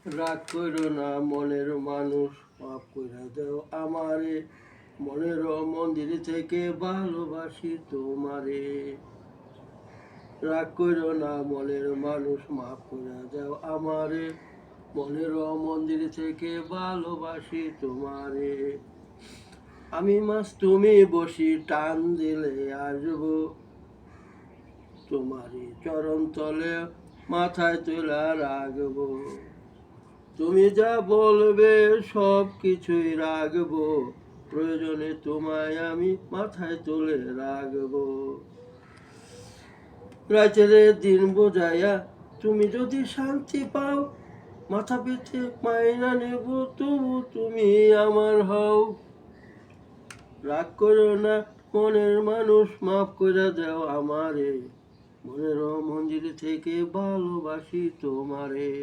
রাগ কইরো না মনের মানুষ, মাফ কইরা দাও আমারে, মনের মন্দির থেকে ভালোবাসি তোমারে। রাগ কইরো না মনের মানুষ, মাফ কইরা দাও আমারে, মনের মন্দির থেকে ভালোবাসি তোমারে। আমি মাছ তুমি বসি, টান দিলে আসবো, তোমারই চরণ তলে মাথায় তুলা রাখবো। তুমি যা বলবে সব কিছুই রাখবো, প্রয়োজনে তোমায় আমি মাথায় তুলে রাখবো। রাতের দিন বোঝাইয়া তুমি যদি শান্তি পাও, মাথা পেতে মাইনা নেব, তবু তুমি আমার হও। রাগ করো না মনের মানুষ, মাফ করে দাও আমারে, মনের মন্দির থেকে ভালোবাসি তোমারে।